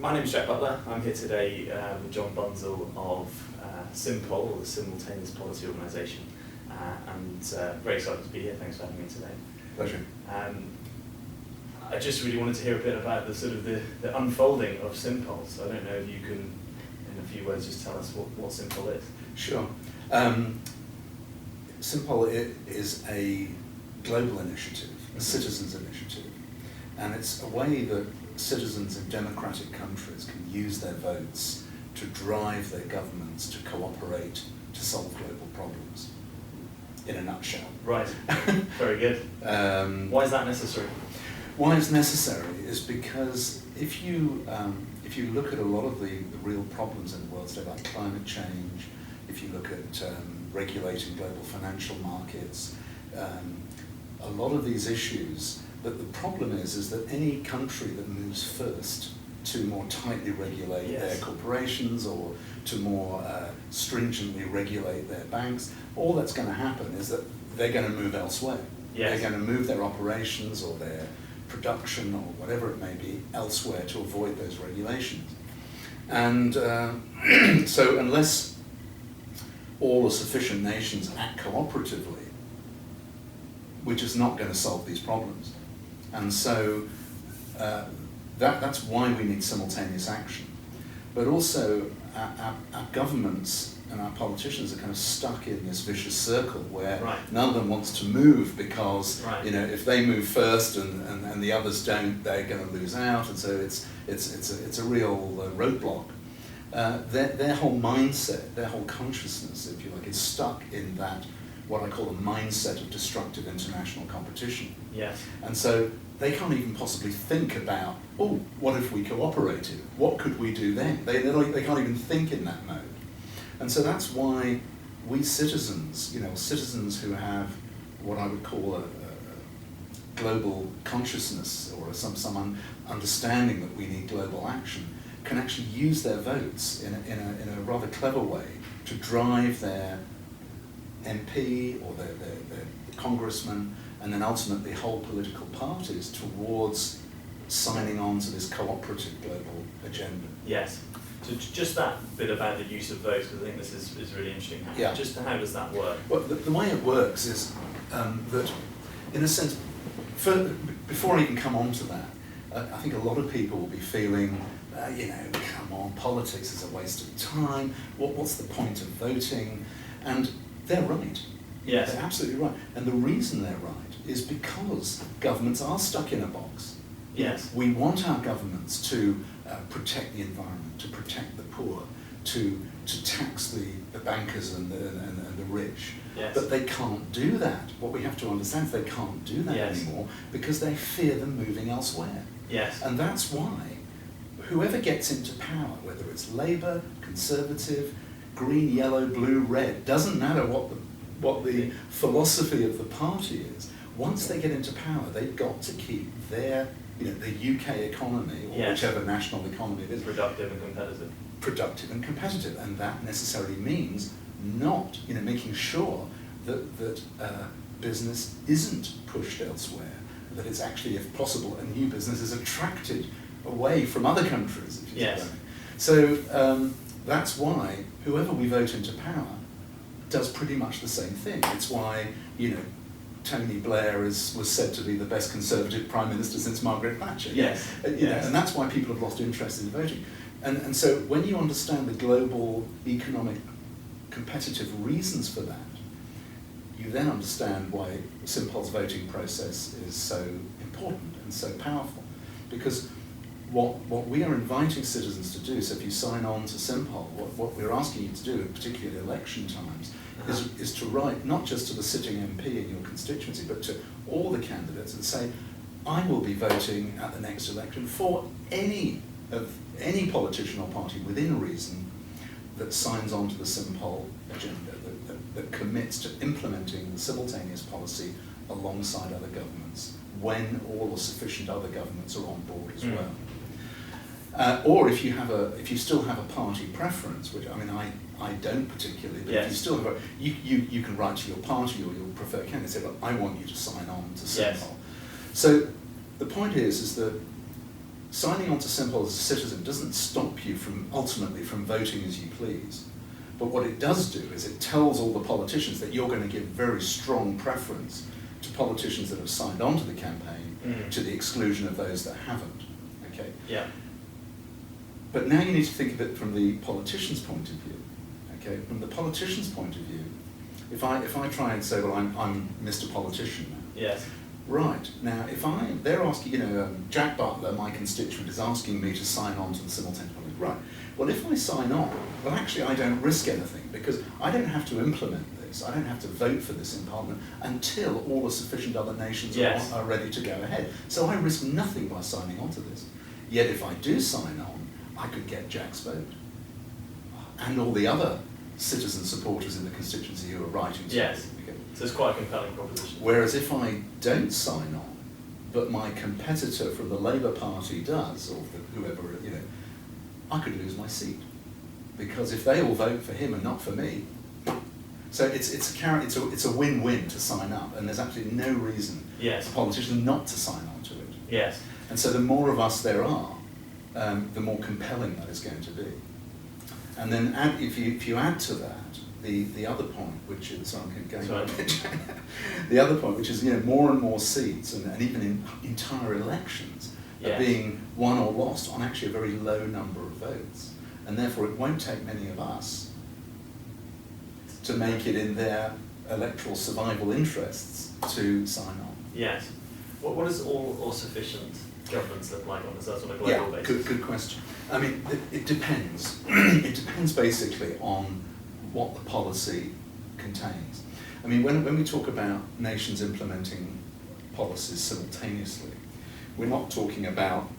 My name is Jack Butler. I'm here today with John Bunzl of Simpol, or the Simultaneous Policy Organisation, and very excited to be here. Thanks for having me today. Pleasure. I just really wanted to hear a bit about the unfolding of Simpol. So I don't know if you can, in a few words, just tell us what Simpol is. Sure. Simpol is a global initiative, a citizens' initiative, and it's a way that citizens in democratic countries can use their votes to drive their governments to cooperate to solve global problems, in a nutshell. Right, very good. Why is that necessary? Why it's necessary is because if you look at a lot of the real problems in the world today, like climate change, if you look at regulating global financial markets, a lot of these issues, that the problem is that any country that moves first to more tightly regulate their corporations or to more stringently regulate their banks, all that's going to happen is that they're going to move elsewhere. They're going to move their operations or their production or whatever it may be elsewhere to avoid those regulations. And so unless all the sufficient nations act cooperatively, we're just not going to solve these problems. And so that's why we need simultaneous action. But also our governments and our politicians are kind of stuck in this vicious circle where none of them wants to move because if they move first and the others don't, they're going to lose out, and so it's a real roadblock. Their whole mindset, their whole consciousness, if you like, is stuck in that what I call a mindset of destructive international competition. Yes. And so they can't even possibly think about, oh, what if we cooperated? What could we do then? They can't even think in that mode. And so that's why we citizens, citizens who have what I would call a global consciousness or some understanding that we need global action, can actually use their votes in a rather clever way to drive their MP or their congressman and then ultimately whole political parties towards signing on to this cooperative global agenda. Yes. So just that bit about the use of votes, because I think this is really interesting. Just how does that work? Well, the way it works is that, in a sense, before I even come on to that, I think a lot of people will be feeling, come on, politics is a waste of time, what's the point of voting? And they're right. Yes. They're absolutely right. And the reason they're right is because governments are stuck in a box. Yes. We want our governments to protect the environment, to protect the poor, to tax the bankers and the rich. Yes. But they can't do that. What we have to understand is they can't do that anymore because they fear them moving elsewhere. Yes. And that's why whoever gets into power, whether it's Labour, Conservative, green, yellow, blue, red, doesn't matter what the philosophy of the party is. Once they get into power, they've got to keep their, the UK economy, or whichever national economy it is, productive and competitive. Productive and competitive, and that necessarily means not, making sure that business isn't pushed elsewhere, that it's actually, if possible, a new business is attracted away from other countries. If you see what I mean. So that's why whoever we vote into power does pretty much the same thing. It's why, Tony Blair was said to be the best Conservative Prime Minister since Margaret Thatcher. Yes. And that's why people have lost interest in voting. And so when you understand the global economic competitive reasons for that, you then understand why Simpol's voting process is so important and so powerful. Because what we are inviting citizens to do, so if you sign on to Simpol, what we're asking you to do, particularly at election times, is to write not just to the sitting MP in your constituency, but to all the candidates and say, I will be voting at the next election for any politician or party within reason that signs on to the Simpol agenda, that commits to implementing the simultaneous policy alongside other governments when all the sufficient other governments are on board as well. Or if you still have a party preference, which I don't particularly, but if you still have you can write to your party or your preferred candidate and say, look, I want you to sign on to Simpol. So the point is that signing on to Simpol as a citizen doesn't stop you from ultimately from voting as you please. But what it does do is it tells all the politicians that you're going to give very strong preference to politicians that have signed on to the campaign to the exclusion of those that haven't. Okay? Yeah. But now you need to think of it from the politician's point of view. Okay? From the politician's point of view, if I try and say, well, I'm Mr. Politician now. Yes. Right. Now, they're asking, Jack Butler, my constituent, is asking me to sign on to the simultaneous policy. Right. Well, if I sign on, well, actually, I don't risk anything because I don't have to implement this. I don't have to vote for this in Parliament until all the sufficient other nations are ready to go ahead. So I risk nothing by signing on to this. Yet, if I do sign on, I could get Jack's vote and all the other citizen supporters in the constituency who are writing to yes. me. Okay. So it's quite a compelling proposition. Whereas if I don't sign on, but my competitor from the Labour Party does, or whoever, I could lose my seat. Because if they all vote for him and not for me, so it's a win-win to sign up, and there's absolutely no reason yes. for politicians not to sign on to it. Yes. And so the more of us there are, the more compelling that is going to be. And then if you add to that the other point, which is the other point, which is more and more seats, and even in entire elections yes. are being won or lost on actually a very low number of votes, and therefore it won't take many of us to make it in their electoral survival interests to sign on. Yes. What does all sufficient governance look like on a global basis? Good question. I mean, it depends. It depends basically on what the policy contains. I mean, when we talk about nations implementing policies simultaneously, we're not talking about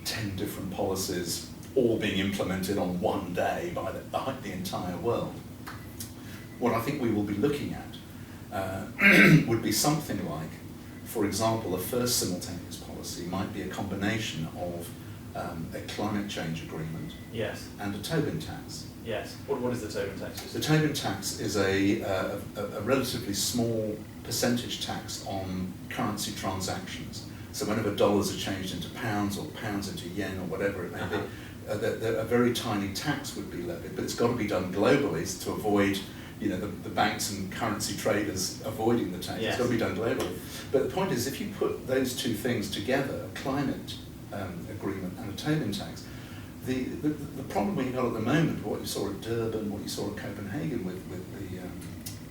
10 different policies all being implemented on one day by the entire world. What I think we will be looking at would be something like, for example, a first simultaneous policy might be a combination of a climate change agreement yes. and a Tobin tax. Yes. What is the Tobin tax? The Tobin tax is a relatively small percentage tax on currency transactions. So whenever dollars are changed into pounds or pounds into yen or whatever it may be, a very tiny tax would be levied. But it's got to be done globally to avoid the banks and currency traders avoiding the tax. Yes. It's got to be done globally. But the point is, if you put those two things together, a climate agreement and a Tobin tax, the problem we've got at the moment, what you saw at Durban, what you saw at Copenhagen with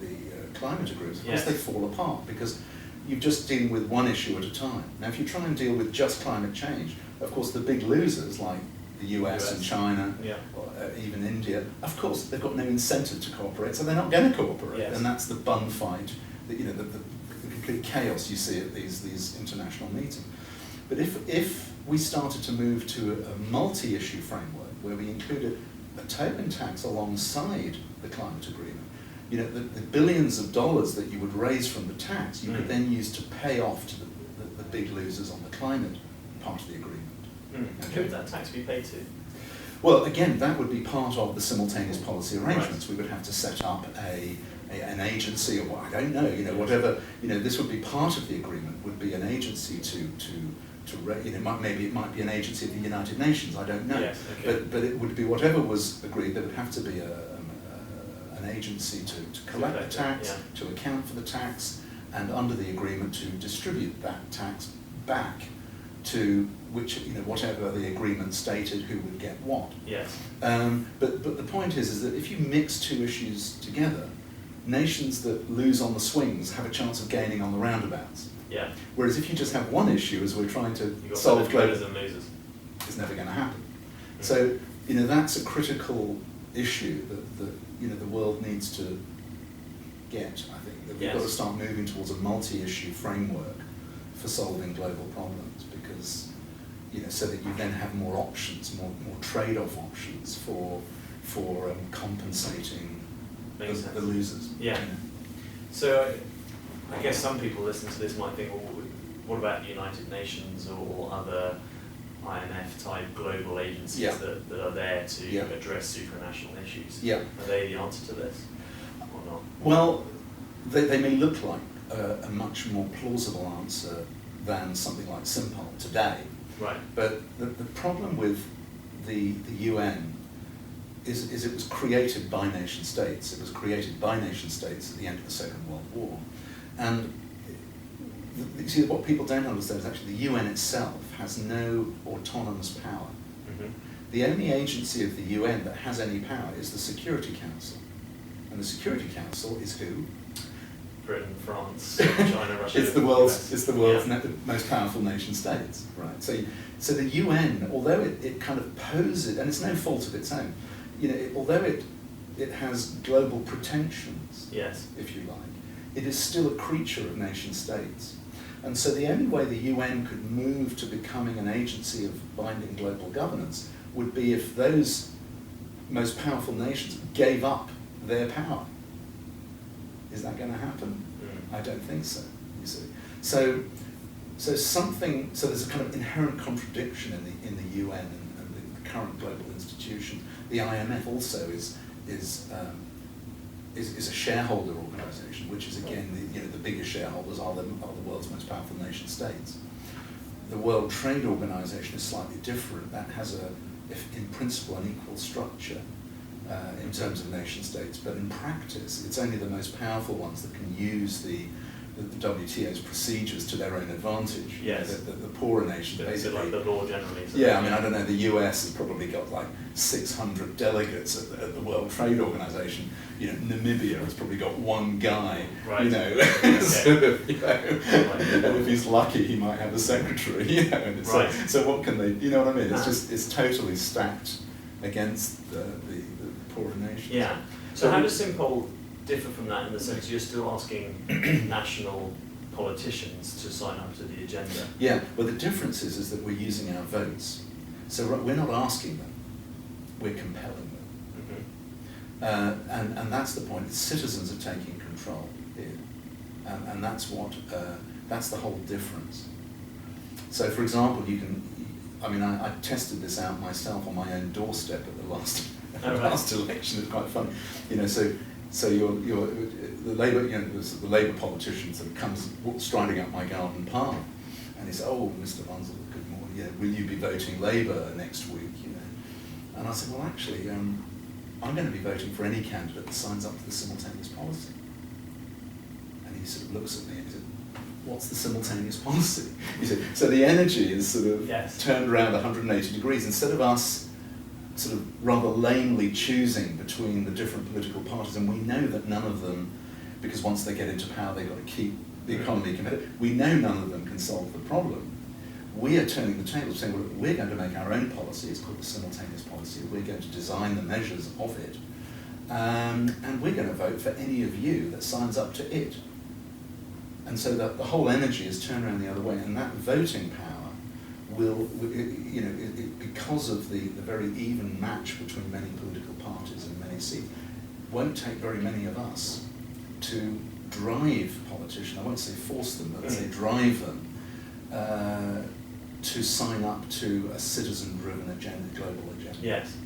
the climate agreements, of course they fall apart because you're just dealing with one issue at a time. Now, if you try and deal with just climate change, of course the big losers like the US and China, or even India, of course they've got no incentive to cooperate, so they're not going to cooperate. Yes. And that's the bun fight, the complete chaos you see at these international meetings. But if we started to move to a multi-issue framework where we included a Tobin tax alongside the climate agreement, the billions of dollars that you would raise from the tax, you could then use to pay off to the big losers on the climate part of the agreement. Okay. Who would that tax be paid to? Well, again, that would be part of the simultaneous policy arrangements. Right. We would have to set up an agency, or I don't know, whatever. This would be part of the agreement. Would be an agency maybe it might be an agency of the United Nations. I don't know. Yes, okay. But it would be whatever was agreed. There would have to be an agency to collect the tax, to account for the tax, and under the agreement to distribute that tax back to whatever the agreement stated who would get what. Yes. But the point is that if you mix two issues together, nations that lose on the swings have a chance of gaining on the roundabouts. Yeah. Whereas if you just have one issue, as we're trying to You've got solve global, and losers. it's never going to happen. So that's a critical issue that the world needs to get. I think that we've got to start moving towards a multi-issue framework for solving global problems, because so that you then have more options, more trade-off options for compensating the losers. Yeah. So I guess some people listening to this might think, well, what about the United Nations or other IMF-type global agencies that are there to address supranational issues? Yeah. Are they the answer to this or not? Well, they may look like a much more plausible answer than something like Simpol today. Right. But the problem with the UN is it was created by nation states. It was created by nation states at the end of the Second World War. And you see, what people don't understand is actually the UN itself has no autonomous power. Mm-hmm. The only agency of the UN that has any power is the Security Council. And the Security Council is who? Britain, France, China, Russia. It's the world's most powerful nation states, right? So the UN, although it kind of poses, and it's no fault of its own, although it has global pretensions, yes, if you like, it is still a creature of nation states. And so the only way the UN could move to becoming an agency of binding global governance would be if those most powerful nations gave up their power. Is that going to happen? I don't think so, you see. So there's a kind of inherent contradiction in the UN and the current global institution. The IMF also is a shareholder organisation, which is again the biggest shareholders are the world's most powerful nation states. The World Trade Organization is slightly different. That has in principle an equal structure in terms of nation states, but in practice it's only the most powerful ones that can use the WTO's procedures to their own advantage. Yes. The poorer nations basically. Like the law generally. Yeah, I don't know, the US has probably got like 600 delegates at the World Trade Organization. Namibia has probably got one guy, right. Sort of, and if he's lucky he might have a secretary, and it's right. So what can they, what I mean? It's totally stacked against the poorer nations. Yeah. So how does Simpol differ from that in the sense you're still asking national politicians to sign up to the agenda? Yeah, well the difference is that we're using our votes. So we're not asking them, we're compelling them. Mm-hmm. And that's the point, citizens are taking control here. And that's the whole difference. So for example, I tested this out myself on my own doorstep at the last election. It's quite funny, So the Labour politician sort of comes striding up my garden path, and he said, "Oh, Mr. Bunzl, good morning. Will you be voting Labour next week?" And I said, "Well, actually, I'm going to be voting for any candidate that signs up to the simultaneous policy." And he sort of looks at me and he said, "What's the simultaneous policy?" He said, "So the energy is sort of turned around 180 degrees. Instead of us sort of rather lamely choosing between the different political parties, and we know that none of them, because once they get into power they've got to keep the economy competitive, we know none of them can solve the problem. We are turning the table, saying, well, we're going to make our own policy. It's called the simultaneous policy. We're going to design the measures of it, and we're going to vote for any of you that signs up to it." And so that the whole energy is turned around the other way, and that voting power will, because of the very even match between many political parties and many seats, won't take very many of us to drive politicians, I won't say force them, but say drive them to sign up to a citizen-driven agenda, global agenda. Yes.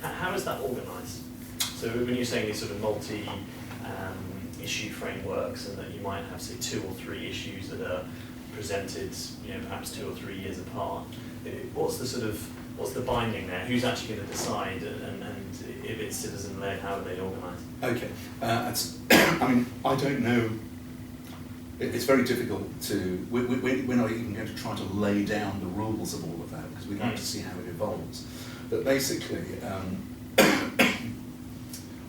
How is that organised? So when you're saying these sort of issue frameworks, and that you might have, say, 2 or 3 issues that are presented, perhaps 2 or 3 years apart, what's the binding there? Who's actually going to decide, and if it's citizen-led, how are they organised? Okay, I don't know. It's very difficult to. We're not even going to try to lay down the rules of all of that because we'd like to see how it evolves. But basically,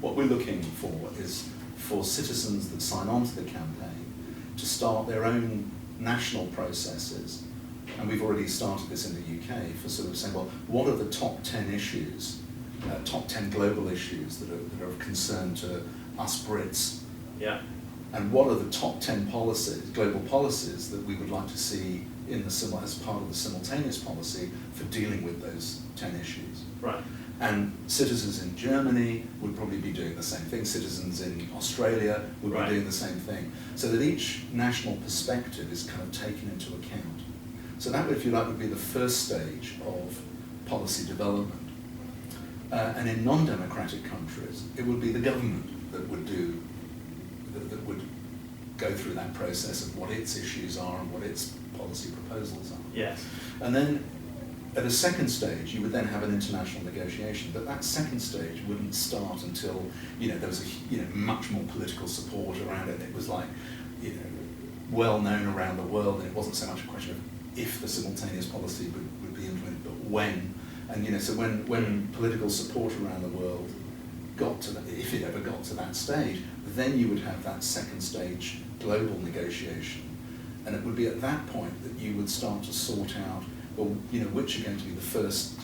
what we're looking for is for citizens that sign on to the campaign to start their own national processes, and we've already started this in the UK, for sort of saying, well, what are the top 10 issues, top 10 global issues that are of concern to us Brits? Yeah. And what are the top 10 policies, global policies, that we would like to see as part of the simultaneous policy for dealing with those 10 issues? Right. And citizens in Germany would probably be doing the same thing. Citizens in Australia would be doing the same thing. So that each national perspective is kind of taken into account. So that, if you like, would be the first stage of policy development. And in non-democratic countries, it would be the government that would go through that process of what its issues are and what its policy proposals are. Yes. And then at a second stage, you would then have an international negotiation, but that second stage wouldn't start until, there was much more political support around it. It was like, well known around the world, and it wasn't so much a question of if the simultaneous policy would be implemented, but when. And so when political support around the world got to that, if it ever got to that stage, then you would have that second stage global negotiation, and it would be at that point that you would start to sort out, well, which are going to be the first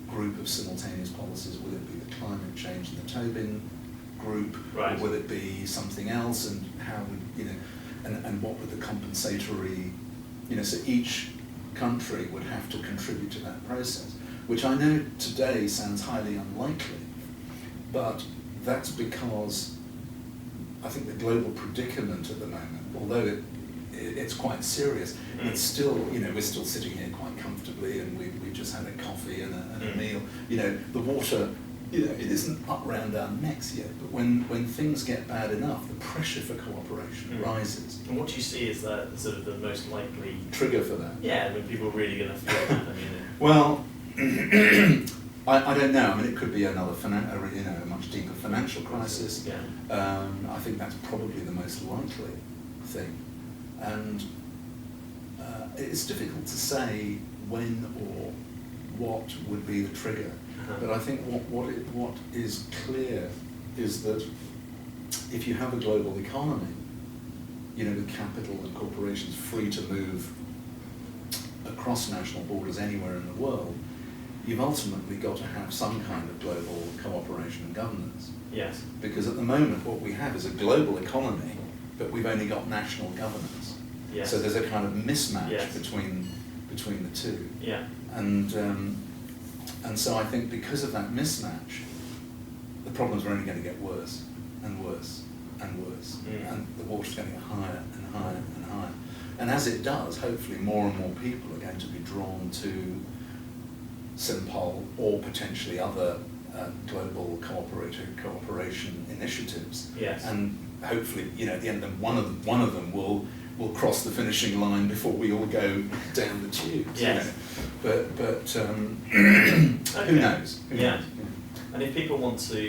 group of simultaneous policies. Will it be the climate change and the Tobin group, right, or will it be something else? And how would and what would the compensatory, so each country would have to contribute to that process, which I know today sounds highly unlikely, but that's because I think the global predicament at the moment, although it's quite serious, it's still, we're still sitting here quite comfortably, and we've just had a coffee and a meal. The water, it isn't up round our necks yet, but when things get bad enough, the pressure for cooperation rises. And what you see is that sort of the most likely trigger for that. Yeah, when people are really going to feel that. Well, I don't know. It could be another a much deeper financial crisis. Yeah. I think that's probably the most likely thing, and it's difficult to say when or what would be the trigger. But I think what is clear is that if you have a global economy, with capital and corporations free to move across national borders anywhere in the world, you've ultimately got to have some kind of global cooperation and governance. Yes. Because at the moment what we have is a global economy, but we've only got national governance. Yes. So there's a kind of mismatch between the two. Yeah. And so I think because of that mismatch, the problems are only going to get worse and worse and worse, and the water's going to get higher and higher and higher. And as it does, hopefully more and more people are going to be drawn to Simpol or potentially other global cooperation initiatives. Yes. And hopefully, at the end of them, one of them will cross the finishing line before we all go down the tubes. Yes. But okay. Who knows? Who knows? And if people want to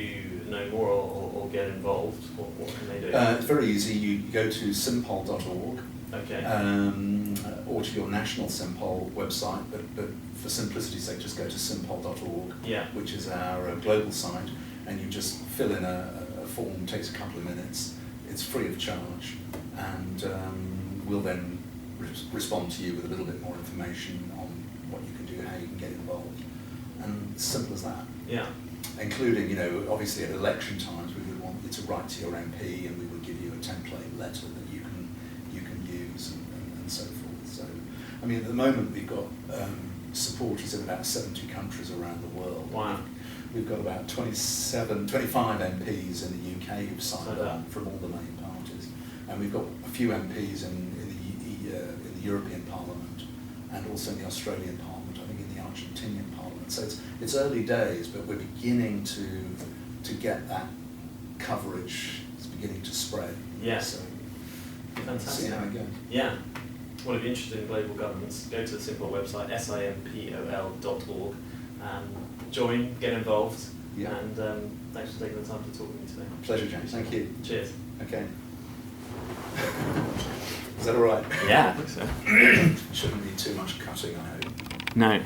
know more or get involved, what can they do? It's very easy. You go to simpol.org. Okay. Or to your national Simpol website, but for simplicity's sake, just go to simpol.org, which is our global site, and you just fill in a form. Takes a couple of minutes. It's free of charge, and we'll then respond to you with a little bit more information on what you can do, how you can get involved, and simple as that. Yeah. Including, obviously at election times, we would want you to write to your MP, and we would give you a template letter that you can use and so forth. So, at the moment we've got supporters in about 70 countries around the world. Wow. We've got about 25 MPs in the UK who've signed up from all the main parties, and we've got a few MPs in the European Parliament, and also in the Australian Parliament, I think in the Argentinian Parliament. So it's early days, but we're beginning to get that coverage. It's beginning to spread. Yes. So, fantastic. See how it goes. Yeah. Well, if you're interested in global governance, go to the Simpol website, simpol.org, join, get involved, and thanks for taking the time to talk with me today. Pleasure, James. Thank you. Cheers. Okay. Is that all right? Yeah, I think so. Shouldn't be too much cutting, I hope. No.